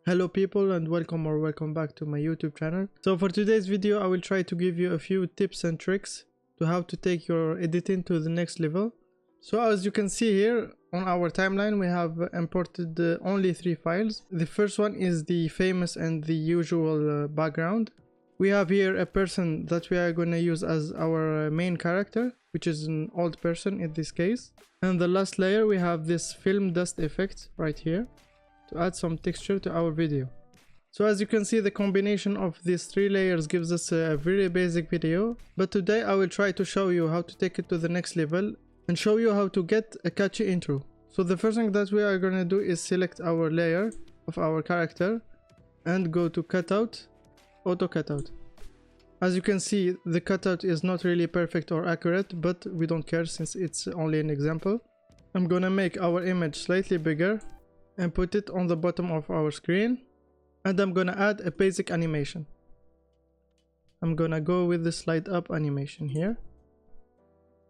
Hello people and welcome back to my YouTube channel. So for today's video I will try to give you a few tips and tricks to how to take your editing to the next level. So as you can see here on our timeline we have imported only 3 files. The first one is the famous and the usual background. We have here a person that we are going to use as our main character, which is an old person in this case. And the last layer we have this film dust effect right here to add some texture to our video. So as you can see, the combination of these 3 layers gives us a very basic video, but today I will try to show you how to take it to the next level and show you how to get a catchy intro. So the first thing that we are going to do is select our layer of our character and go to cutout, auto cutout. As you can see, the cutout is not really perfect or accurate, but we don't care since it's only an example. I'm gonna make our image slightly bigger and put it on the bottom of our screen, and I'm gonna add a basic animation. I'm gonna go with the slide up animation here,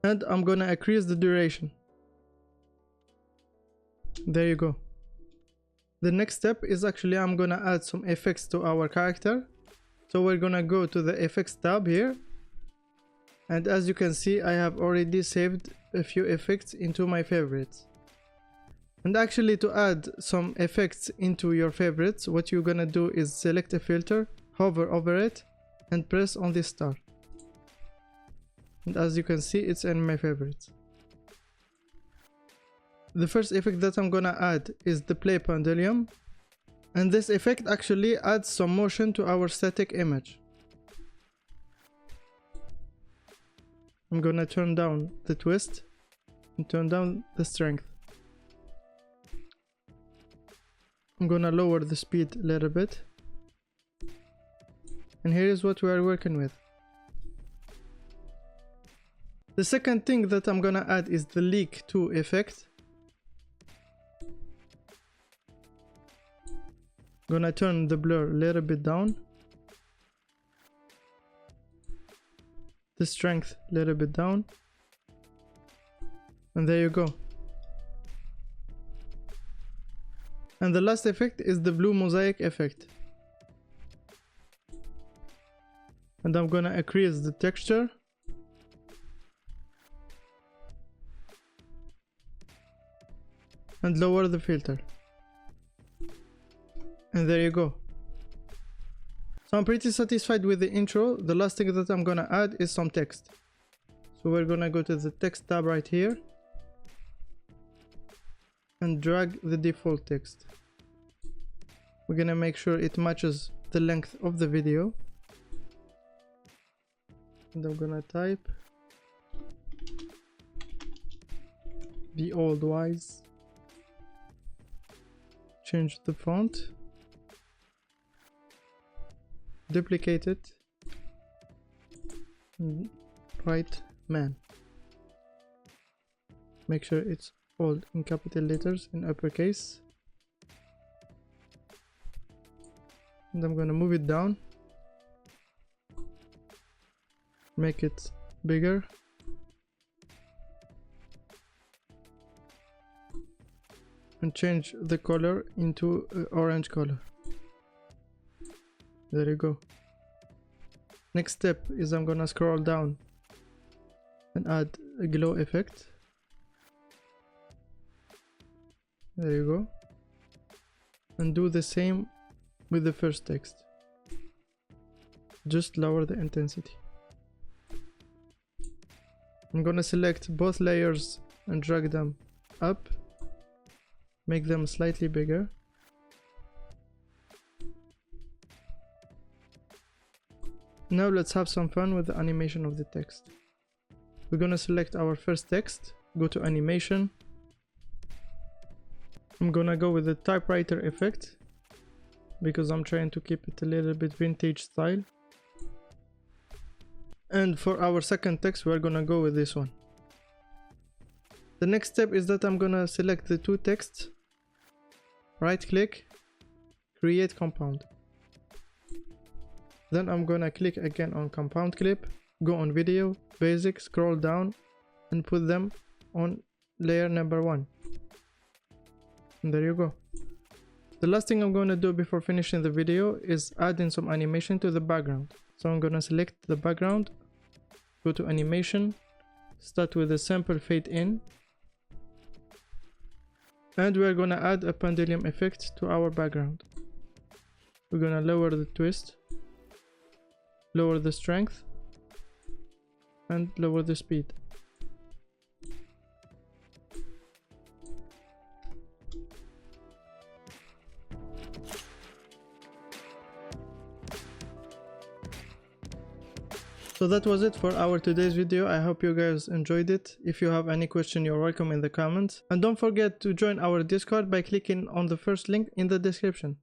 and I'm gonna increase the duration. There you go. The next step is actually I'm gonna add some effects to our character. So we're gonna go to the effects tab here, and as you can see I have already saved a few effects into my favorites. And actually, to add some effects into your favorites, what you're gonna do is select a filter, hover over it, and press on this star. And as you can see, it's in my favorites. The first effect that I'm gonna add is the play pendulum. And this effect actually adds some motion to our static image. I'm gonna turn down the twist and turn down the strength. I'm gonna lower the speed a little bit, and here is what we are working with. The second thing that I'm gonna add is the leak 2 effect. Gonna turn the blur a little bit down, the strength a little bit down, and there you go. And the last effect is the blue mosaic effect. And I'm gonna increase the texture. And lower the filter. And there you go. So I'm pretty satisfied with the intro. The last thing that I'm gonna add is some text. So we're gonna go to the text tab right here and drag the default text. We're gonna make sure it matches the length of the video, and I'm gonna type the old wise, change the font, duplicate it, and write man. Make sure it's all in capital letters in uppercase, and I'm gonna move it down, make it bigger, and change the color into orange color. There you go. Next step is I'm gonna scroll down and add a glow effect. There you go. And do the same with the first text. Just lower the intensity. I'm gonna select both layers and drag them up. Make them slightly bigger. Now let's have some fun with the animation of the text. We're gonna select our first text, go to animation. I'm gonna go with the typewriter effect because I'm trying to keep it a little bit vintage style. And for our second text we're gonna go with this one. The next step is that I'm gonna select the 2 texts, right click, create compound. Then I'm gonna click again on compound clip, go on video, basic, scroll down and put them on layer number 1. And there you go. The last thing I'm going to do before finishing the video is add in some animation to the background. So I'm going to select the background, go to animation, start with a sample fade in, and we're going to add a pendulum effect to our background. We're going to lower the twist, lower the strength, and lower the speed. So that was it for our today's video. I hope you guys enjoyed it. If you have any question, you're welcome in the comments. And don't forget to join our Discord by clicking on the first link in the description.